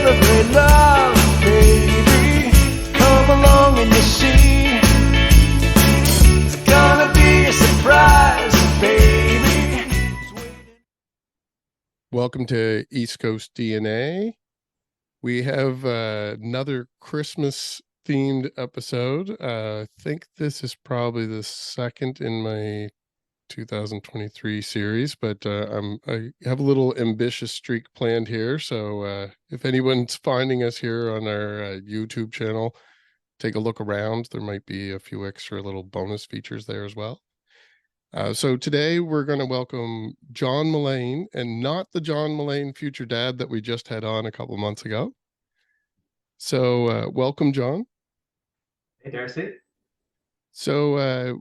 celebrate love, baby. Come along and you'll see. It's gonna be a surprise, baby. Welcome to East Coast DNA. We have another Christmas themed episode. I think this is probably the second in my 2023 series, but I have a little ambitious streak planned here. So if anyone's finding us here on our YouTube channel, take a look around. There might be a few extra little bonus features there as well. So today we're going to welcome Jon Mullane, and not the Jon Mullane future dad that we just had on a couple months ago. So welcome, Jon. Hey, Darcy. So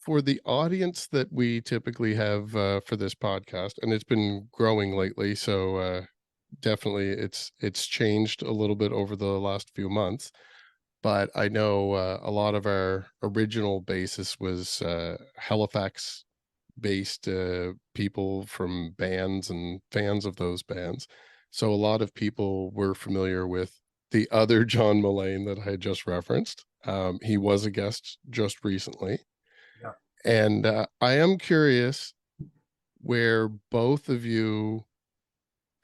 for the audience that we typically have for this podcast, and it's been growing lately, so definitely it's changed a little bit over the last few months. But I know a lot of our original basis was Halifax-based people from bands and fans of those bands. So a lot of people were familiar with the other Jon Mullane that I had just referenced. He was a guest just recently. Yeah. And I am curious where both of you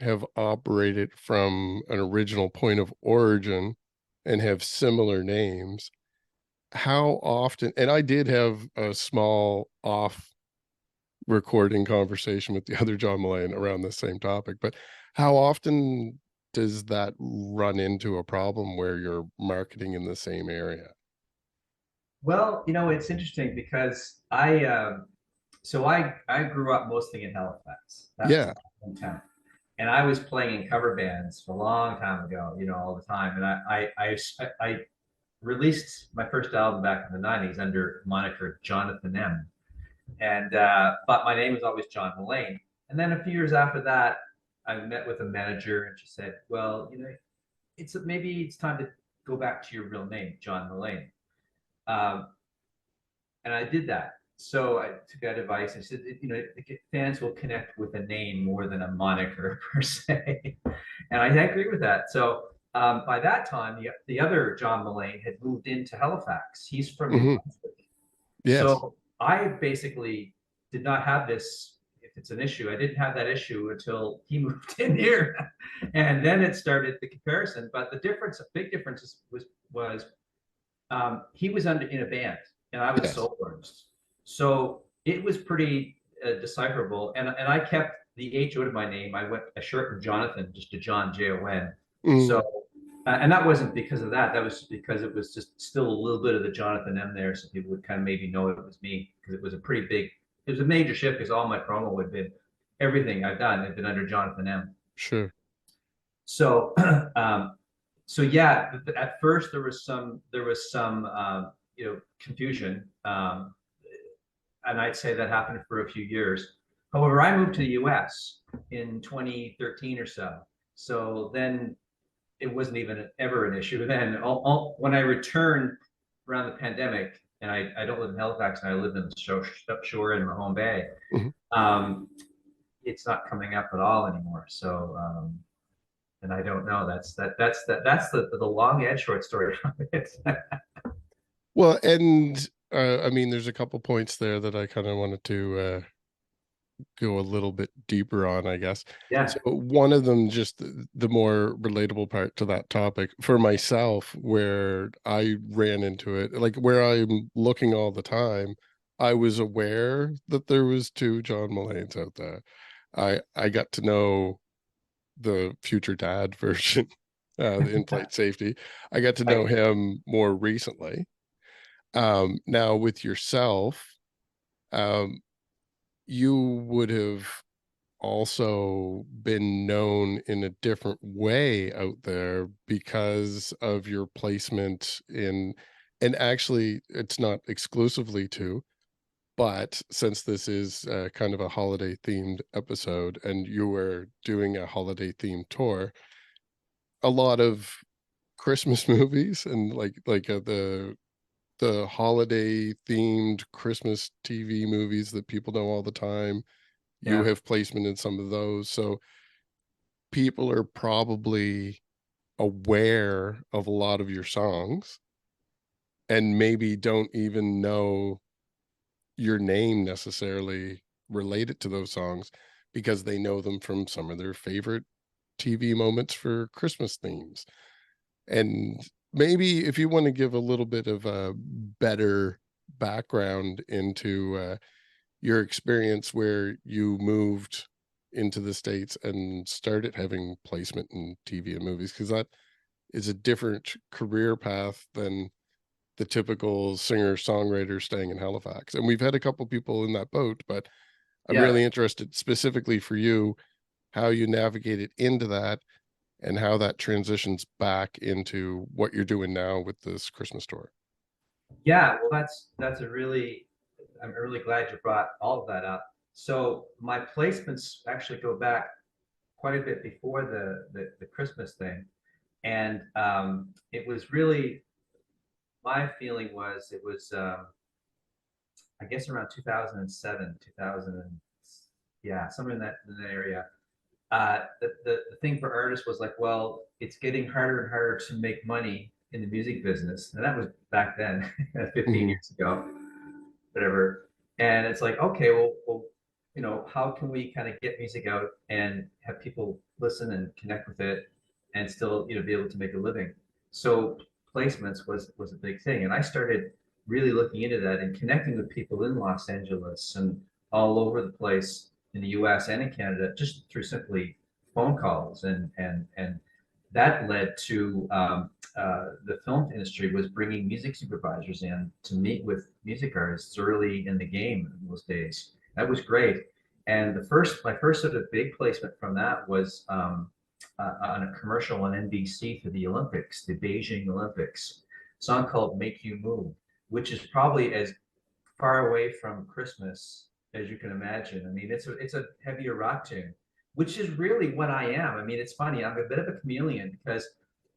have operated from an original point of origin and have similar names. How often, and I did have a small off recording conversation with the other Jon Mullane around the same topic, but how often does that run into a problem where you're marketing in the same area? Well, it's interesting because I grew up mostly in Halifax. That Yeah. was my hometown. And I was playing in cover bands for a long time ago, all the time. And I released my first album back in the 90s under moniker Jonathan M. And but my name was always Jon Mullane. And then a few years after that, I met with a manager and she said, well, maybe it's time to go back to your real name, Jon Mullane. And I did that. So I took that advice and said, fans will connect with a name more than a moniker per se. And I agree with that. So by that time, the other Jon Mullane had moved into Halifax. He's from New Brunswick. Yes. So I basically did not have this. If it's an issue, I didn't have that issue until he moved in here, and then it started the comparison. But the difference, a big difference, was he was in a band and I was Yes. soloist. So it was pretty decipherable. And I kept the H out of my name. I shortened Jonathan just to John, Jon. So, and that wasn't because of that. That was because it was just still a little bit of the Jonathan M there. So people would kind of maybe know it was me, because it was a major shift, because all my promo had been, everything I've done had been under Jonathan M. Sure. So, so yeah, at first there was some confusion, and I'd say that happened for a few years. However, I moved to the U.S. in 2013 or so. So then it wasn't even ever an issue. Then when I returned around the pandemic, and I don't live in Halifax, and I live in the shore in Mahone Bay, it's not coming up at all anymore. So. And I don't know. That's the long and short story of it. Well, and I mean, there's a couple points there that I kind of wanted to go a little bit deeper on, I guess. Yeah. So one of them, just the more relatable part to that topic for myself, where I ran into it, like where I'm looking all the time, I was aware that there was two Jon Mullanes out there. I got to know the future dad version, the in-flight safety. I got to know him more recently. Now with yourself, you would have also been known in a different way out there because of your placement in, and actually it's not exclusively to, but since this is kind of a holiday themed episode and you were doing a holiday themed tour, a lot of Christmas movies and the holiday themed Christmas TV movies that people know all the time, you have placement in some of those. So people are probably aware of a lot of your songs and maybe don't even know your name necessarily related to those songs because they know them from some of their favorite TV moments for Christmas themes. And maybe if you want to give a little bit of a better background into your experience where you moved into the States and started having placement in TV and movies, because that is a different career path than the typical singer songwriter staying in Halifax. And we've had a couple people in that boat, but I'm Yeah. really interested specifically for you how you navigated into that and how that transitions back into what you're doing now with this Christmas tour. Yeah, well, that's a really, I'm really glad you brought all of that up. So my placements actually go back quite a bit before the Christmas thing, and it was really, my feeling was it was I guess around 2007, 2000, yeah, somewhere in that area. The thing for artists was like, well, it's getting harder and harder to make money in the music business, and that was back then, 15 Mhm. years ago, whatever. And it's like, okay, well, you know, how can we kind of get music out and have people listen and connect with it, and still, you know, be able to make a living? So placements was a big thing, and I started really looking into that and connecting with people in Los Angeles and all over the place in the U.S. and in Canada, just through simply phone calls, and that led to the film industry was bringing music supervisors in to meet with music artists early in the game in those days. That was great. And my first sort of big placement from that was on a commercial on NBC for the Olympics, the Beijing Olympics, a song called "Make You Move," which is probably as far away from Christmas as you can imagine. I mean, it's a heavier rock tune, which is really what I am. I mean, it's funny. I'm a bit of a chameleon because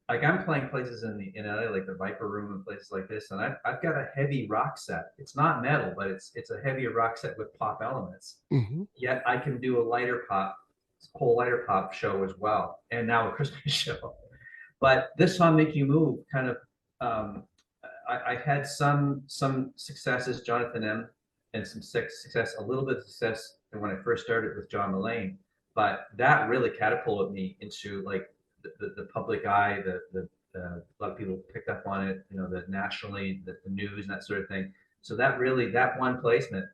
like I'm playing places in LA, like the Viper Room and places like this, and I've got a heavy rock set. It's not metal, but it's a heavier rock set with pop elements. Mhm. Yet I can do a whole lighter pop show as well, and now a Christmas show. But this song, "Make You Move," kind of, I had some successes, Jonathan M, and some success, a little bit of success when I first started with Jon Mullane, but that really catapulted me into like the public eye, a lot of people picked up on it, you know, the nationally, the news and that sort of thing. So that one placement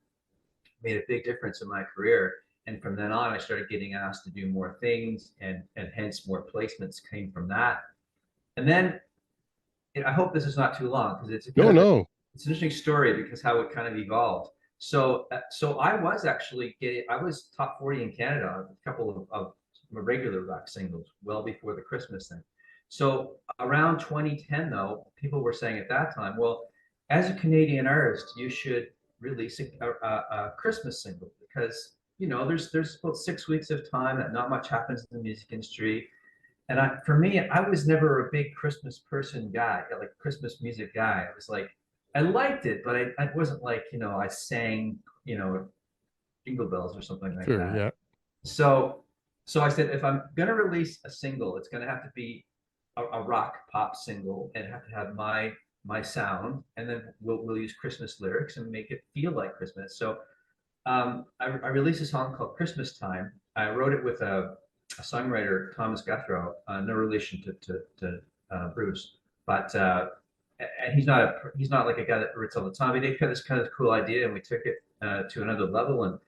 made a big difference in my career. And from then on, I started getting asked to do more things, and hence more placements came from that. And then I hope this is not too long because it's a kind No, of no. it's an interesting story because how it kind of evolved. So I was actually I was top 40 in Canada, a couple of regular rock singles well before the Christmas thing. So around 2010, though, people were saying at that time, well, as a Canadian artist, you should release a Christmas single because you know there's about 6 weeks of time that not much happens in the music industry. And for me, I was never a big Christmas person guy, like Christmas music guy. I was like, I liked it, but I wasn't like, you know, I sang, you know, Jingle Bells or something like Sure, that. yeah. So, so I said, if I'm gonna release a single, it's gonna have to be a rock pop single and have to have my sound, and then we'll use Christmas lyrics and make it feel like Christmas. So I released a song called Christmas Time. I wrote it with a songwriter, Thomas Guthrow, no relation to Bruce, but and he's not like a guy that writes all the time. But he had this kind of cool idea, and we took it to another level, and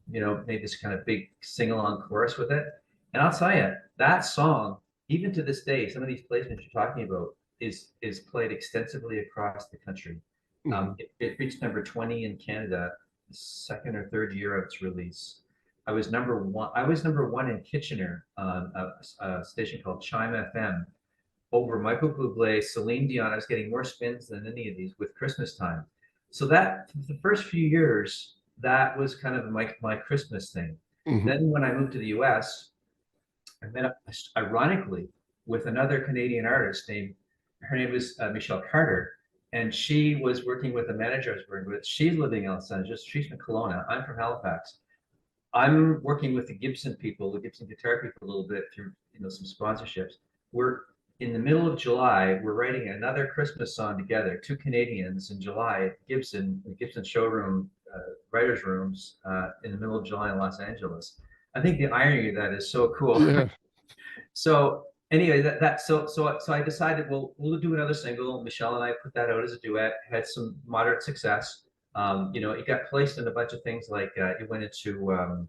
you know, made this kind of big sing along chorus with it. And I'll tell you, that song, even to this day, some of these placements you're talking about is played extensively across the country. Mhm. It reached number 20 in Canada, the second or third year of its release. I was number one. I was number one in Kitchener on a station called Chime FM over Michael Bublé, Celine Dion. I was getting more spins than any of these with Christmas Time. So that the first few years, that was kind of my Christmas thing. Mhm. Then when I moved to the US, I met up ironically with another Canadian artist named, her name was Michelle Carter, and she was working with a manager I was working with. She's living in Los Angeles. She's from Kelowna. I'm from Halifax. I'm working with the Gibson people, the Gibson guitar people, a little bit through some sponsorships. We're in the middle of July. We're writing another Christmas song together. Two Canadians in July at the Gibson showroom, writers' rooms, in the middle of July in Los Angeles. I think the irony of that is so cool. Yeah. So anyway, so I decided we'll do another single. Michelle and I put that out as a duet. Had some moderate success. It got placed in a bunch of things like it went into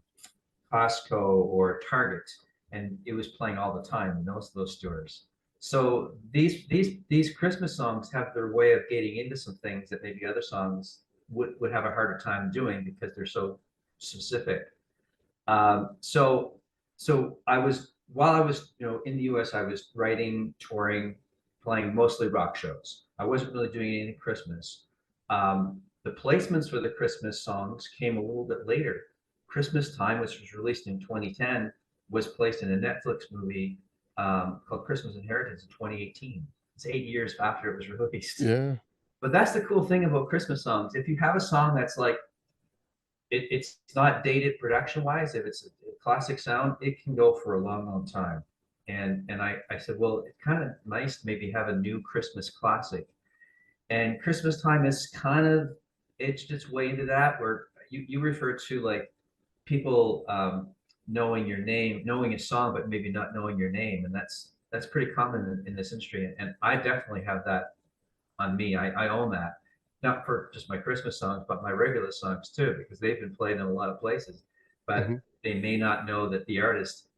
Costco or Target, and it was playing all the time in those stores. So these Christmas songs have their way of getting into some things that maybe other songs would have a harder time doing because they're so specific. So while I was in the US, I was writing, touring, playing mostly rock shows. I wasn't really doing any Christmas. The placements for the Christmas songs came a little bit later. Christmas Time, which was released in 2010, was placed in a Netflix movie called Christmas Inheritance in 2018. It's 8 years after it was released. Yeah. But that's the cool thing about Christmas songs. If you have a song that's like, it's not dated production wise, if it's a classic sound, it can go for a long, long time. And I said, well, it's kind of nice to maybe have a new Christmas classic. And Christmas Time is kind of edged its way into that, where you refer to like people knowing your name, knowing a song, but maybe not knowing your name. And that's pretty common in this industry. And I definitely have that on me. I own that, not for just my Christmas songs, but my regular songs too, because they've been played in a lot of places, but they may not know that the artist.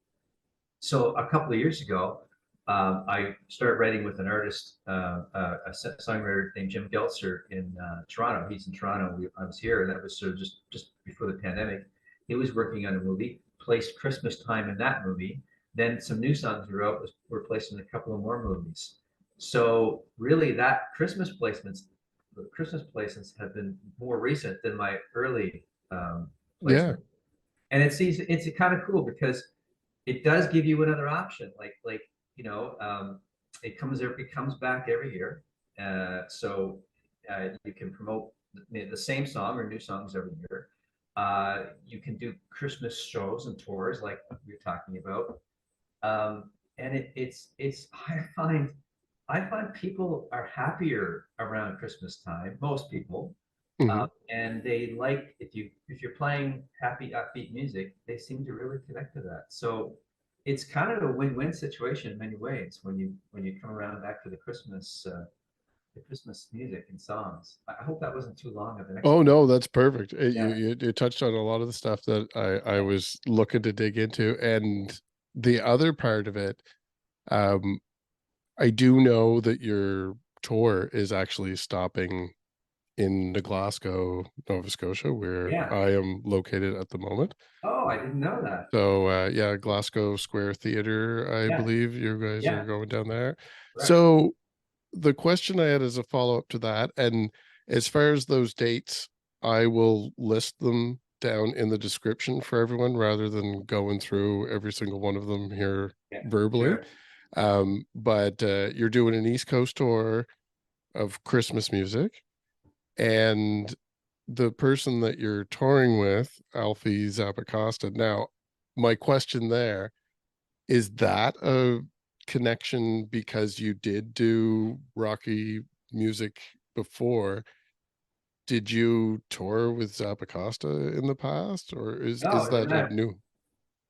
So a couple of years ago, I started writing with an artist, a songwriter named Jim Geltzer in Toronto. He's in Toronto. I was here, and that was sort of just before the pandemic. He was working on a movie, placed Christmas Time in that movie. Then some new songs we wrote were placed in a couple of more movies. So really, the Christmas placements have been more recent than my early placement. Yeah. And it's kind of cool because it does give you another option. It comes back every year. So you can promote the same song or new songs every year. You can do Christmas shows and tours like we were talking about. And I find people are happier around Christmas time, most people. And they like, if you're playing happy, upbeat music, they seem to really connect to that. So it's kind of a win-win situation in many ways when you come around back to the Christmas music and songs. I hope that wasn't too long of an Oh explanation. no, that's perfect. Yeah. You touched on a lot of the stuff that I was looking to dig into, and the other part of it, I do know that your tour is actually stopping in the Glasgow, Nova Scotia, where Yeah. I am located at the moment. Oh, I didn't know that. So yeah, Glasgow Square Theatre, I Yeah. believe you guys Yeah. are going down there. Right. So the question I had as a follow-up to that, and as far as those dates, I will list them down in the description for everyone rather than going through every single one of them here Yeah. verbally. Sure. But you're doing an East Coast tour of Christmas music, and the person that you're touring with, Alfie Zappacosta. Now, my question there is that a connection because you did do rocky music before? Did you tour with Zappacosta in the past, or is No, it doesn't that a matter. new?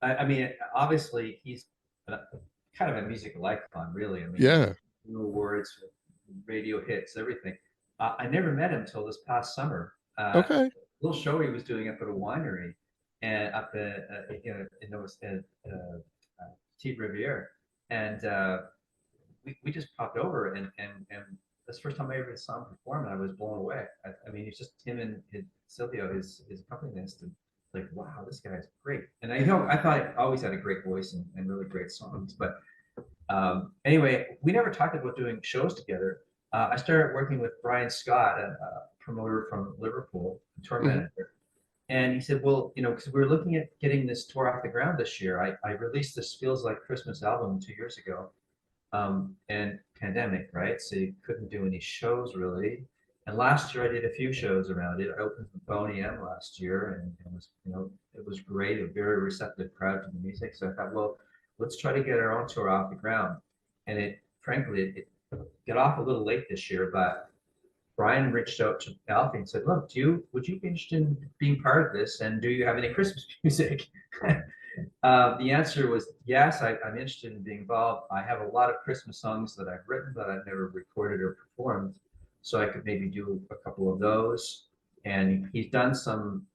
I mean, obviously, he's kind of a musical icon, really. I mean, Yeah. new awards, radio hits, everything. I never met him till this past summer. Okay. Little show he was doing up at a winery and up in T Riviere, and we just popped over, and that's the first time I ever saw him perform, and I was blown away. I mean, it's just him and Silvio, his accompanist, and like, wow, this guy's great. And I thought I always had a great voice and really great songs. But anyway, we never talked about doing shows together. I started working with Brian Scott, a promoter from Liverpool, tour manager. And he said, well, because we were looking at getting this tour off the ground this year. I released this Feels Like Christmas album 2 years ago. And pandemic, right? So you couldn't do any shows really. And last year I did a few shows around it. I opened for Boney M last year, and it was, it was great, a very receptive crowd to the music. So I thought, well, let's try to get our own tour off the ground. And frankly, it got off a little late this year, but Brian reached out to Alfie and said, look, would you be interested in being part of this? And do you have any Christmas music? The answer was yes, I'm interested in being involved. I have a lot of Christmas songs that I've written that I've never recorded or performed, so I could maybe do a couple of those. And he's done some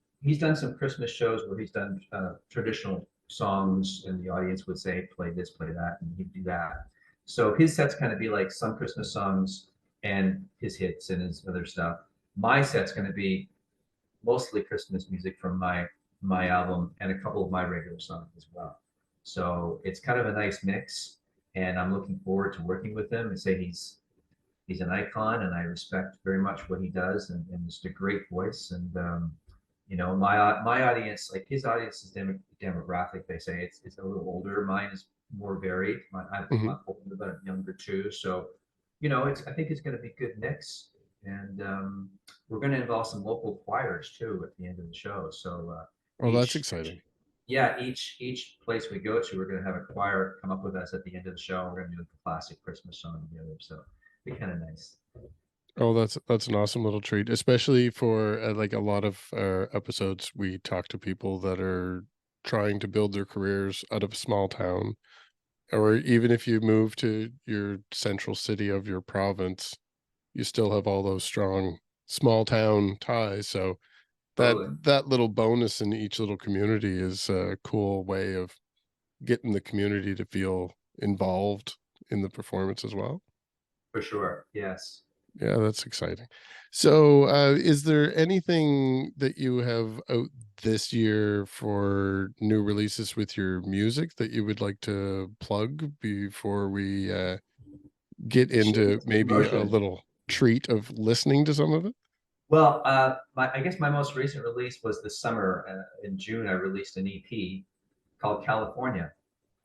Christmas shows where he's done traditional songs, and the audience would say, play this, play that, and he'd do that. So his sets kind of be like some Christmas songs and his hits and his other stuff. My set's going to be mostly Christmas music from my album and a couple of my regular songs as well. So it's kind of a nice mix, and I'm looking forward to working with him. And say he's an icon, and I respect very much what he does, and just a great voice. And my audience, like his audience, is demographic. They say it's a little older. Mine is more varied. I'm Hmm. older, but younger too. So I think it's going to be a good mix, and we're going to involve some local choirs too at the end of the show. So Oh, that's each exciting. yeah, each place we go to, we're going to have a choir come up with us at the end of the show. We're going to do a classic Christmas song together. So it'll be kind of nice. Oh, that's an awesome little treat, especially for like a lot of episodes. We talk to people that are trying to build their careers out of a small town, or even if you move to your central city of your province, you still have all those strong small town ties. So that Totally, that little bonus in each little community is a cool way of getting the community to feel involved in the performance as well. for sure. Yes. Yeah, that's exciting. So, is there anything that you have out this year for new releases with your music that you would like to plug before we get into Shameless maybe a promotion. little treat of listening to some of it? Well, I guess my most recent release was this summer. In June, I released an EP called California.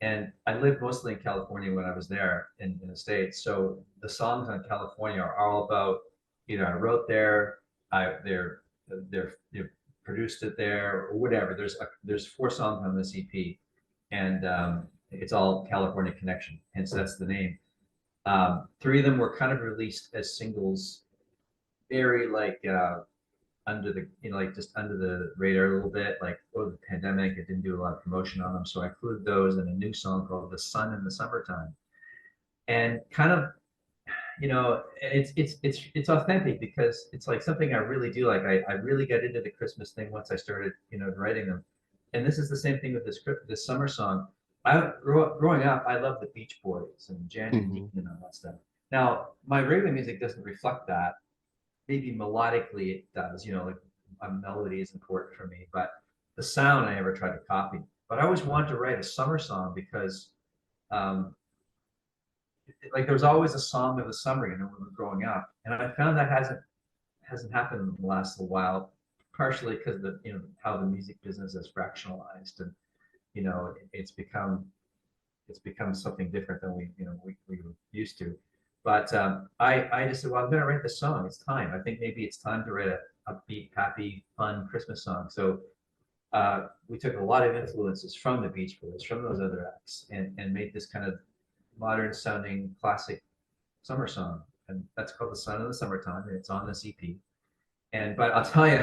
And I lived mostly in California when I was there in the States. So the songs on California are all about, I wrote there, they're produced it there, or whatever. There's 4 songs on this EP, and it's all California Connection, hence that's the name. 3 of them were kind of released as singles, very like under the like just under the radar a little bit, like over the pandemic. I didn't do a lot of promotion on them, so I included those in a new song called "The Sun in the Summertime." And kind of, it's authentic because it's like something I really do. Like I really got into the Christmas thing once I started, writing them. And this is the same thing with this summer song. Growing up, I loved the Beach Boys and Jan and Dean Hmm. and all that stuff. Now, my regular music doesn't reflect that. Maybe melodically it does, like a melody is important for me, but the sound I never tried to copy. But I always wanted to write a summer song because um, like there's always a song of the summer, when we're growing up, and I found that hasn't happened in the last little while, partially because of the how the music business is fractionalized, and it's become something different than we were used to. But I just said, well, I'm going to write this song. It's time. I think maybe it's time to write a upbeat, happy, fun Christmas song. So we took a lot of influences from the Beach Boys, from those other acts, and made this kind of modern sounding classic summer song. And that's called "The Sun in the Summertime," and it's on this EP. But I'll tell you,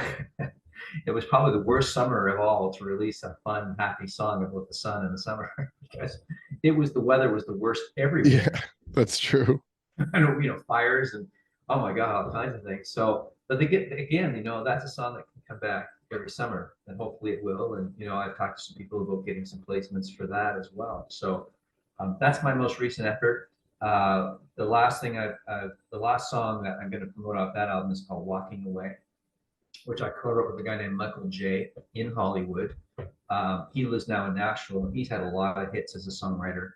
it was probably the worst summer of all to release a fun, happy song about the sun in the summer because the weather was the worst Yeah, everywhere. that's true. Fires and oh my God, all kinds of things. So, but they get again, that's a song that can come back every summer, and hopefully it will. And I've talked to some people about getting some placements for that as well. So that's my most recent effort. The last song that I'm going to promote off that album is called "Walking Away," which I co-wrote with a guy named Michael J. in Hollywood. He lives now in Nashville, and he's had a lot of hits as a songwriter.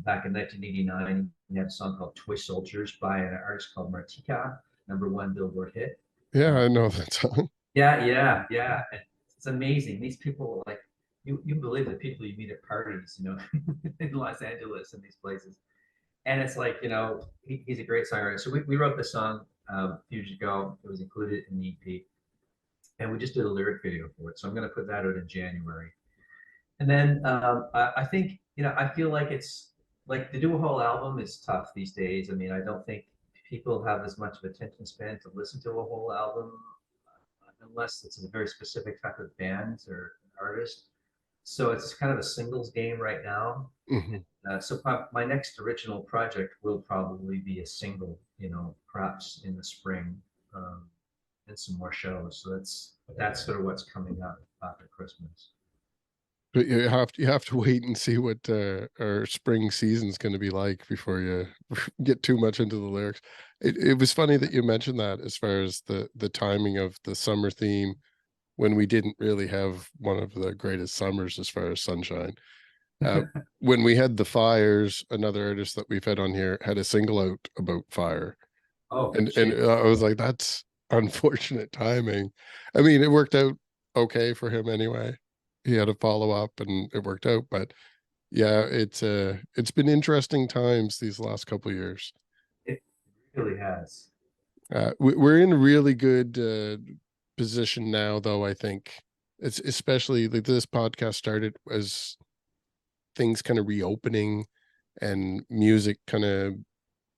Back in 1989, he had a song called "Toy Soldiers" by an artist called Martika, #1 Billboard hit. Yeah, Uh, I know that song. yeah. And it's amazing. These people, like, you believe the people you meet at parties, in Los Angeles and these places. And it's like, he's a great songwriter. So we wrote the song a few years ago. It was included in the EP, and we just did a lyric video for it. So I'm going to put that out in January. And then I think, I feel like it's like to do a whole album is tough these days. I mean, I don't think people have as much of attention span to listen to a whole album unless it's a very specific type of band or artist. So it's kind of a singles game right now. So my next original project will probably be a single, perhaps in the spring, and some more shows. So that's sort of what's coming up after Christmas. But you have to wait and see what our spring season's going to be like before you get too much into the lyrics. It was funny that you mentioned that as far as the timing of the summer theme, when we didn't really have one of the greatest summers as far as sunshine. When we had the fires, another artist that we've had on here had a single out about fire. And I was like, that's unfortunate timing. I mean, it worked out okay for him anyway. He had a follow-up and it worked out, but yeah, it's been interesting times these last couple of years. It really has. We're in a really good position now, though. I think it's especially like this podcast started as things kind of reopening and music kind of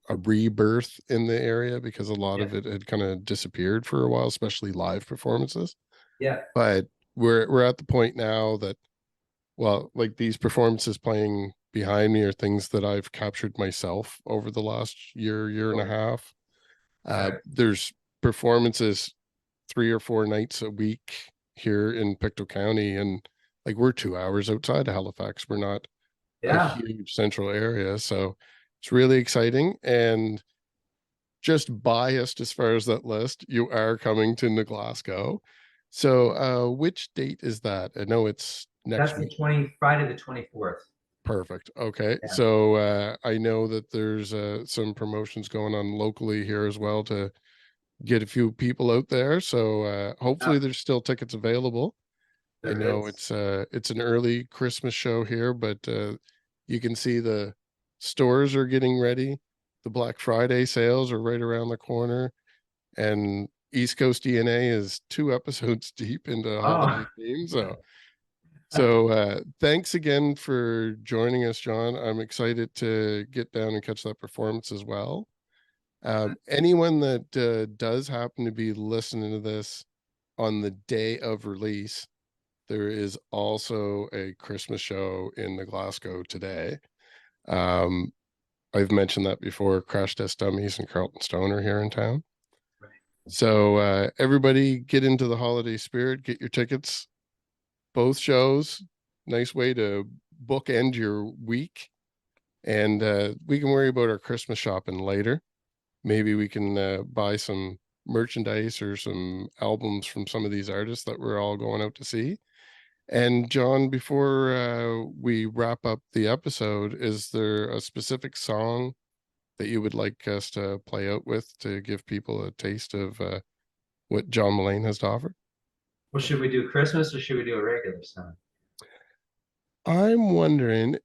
a rebirth in the area, because a lot of it had kind of disappeared for a while, especially live performances. Yeah. But we're at the point now that, well, like these performances playing behind me are things that I've captured myself over the last year and a half. There's performances 3 or 4 nights a week here in Pictou County, and like we're 2 hours outside of Halifax. We're not a huge central area, so it's really exciting. And just biased as far as that list, you are coming to Glasgow. So which date is that? I know it's next week. That's Friday the 24th. Perfect. Okay. Yeah. So I know that there's some promotions going on locally here as well to get a few people out there. So hopefully there's still tickets available. I know it's an early Christmas show here, but you can see the stores are getting ready. The Black Friday sales are right around the corner, and East Coast DNA is 2 episodes deep into holiday theme. So thanks again for joining us, Jon. I'm excited to get down and catch that performance as well. Anyone that does happen to be listening to this on the day of release, there is also a Christmas show in Glasgow today. I've mentioned that before. Crash Test Dummies and Carlton Stone are here in town. So everybody get into the holiday spirit, get your tickets, both shows. Nice way to bookend your week. And we can worry about our Christmas shopping later. Maybe we can buy some merchandise or some albums from some of these artists that we're all going out to see. And Jon, before we wrap up the episode, is there a specific song that you would like us to play out with to give people a taste of what Jon Mullane has to offer? Well, should we do Christmas or should we do a regular song? I'm wondering,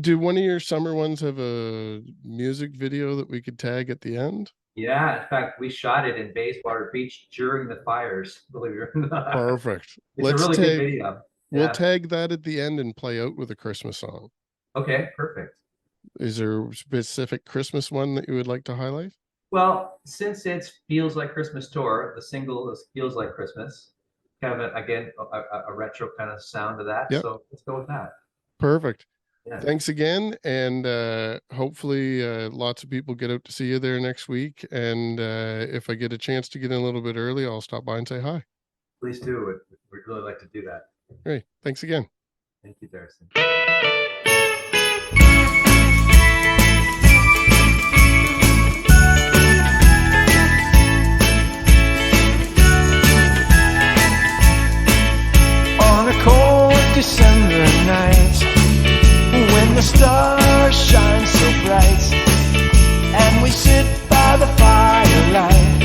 do one of your summer ones have a music video that we could tag at the end? Yeah, in fact, we shot it in Bayswater Beach during the fires, believe it or not. Perfect. It's a really good video. We'll tag that at the end and play out with a Christmas song. Okay, perfect. Is there a specific Christmas one that you would like to highlight? Well, since it Feels Like Christmas tour, the single is Feels Like Christmas. Kind of, a retro kind of sound to that. Yep. So let's go with that. Perfect. Yeah. Thanks again. And hopefully lots of people get out to see you there next week. And if I get a chance to get in a little bit early, I'll stop by and say hi. Please do. We'd really like to do that. Great. Thanks again. Thank you, Darcy. On a cold December night, when the stars shine so bright, and we sit by the firelight,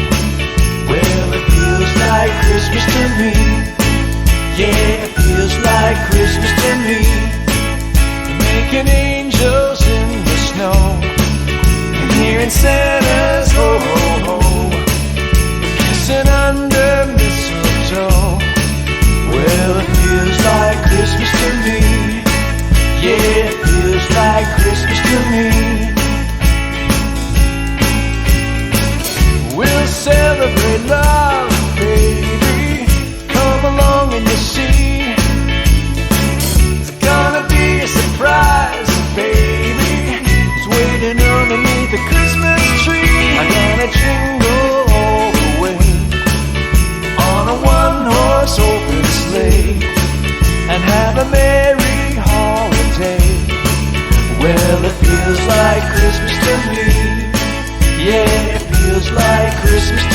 well, it feels like Christmas to me. Yeah, it feels like Christmas to me. Making angels in the snow, and hearing Santa's ho ho ho. to me. Yeah, it feels like Christmas to me. We'll celebrate love, baby. Come along and you'll see. It's gonna be a surprise, baby. It's waiting underneath the Christmas tree. I'm gonna jingle all the way on a one-horse open sleigh and have a merry holiday. Well, it feels like Christmas to me. Yeah, it feels like Christmas to me.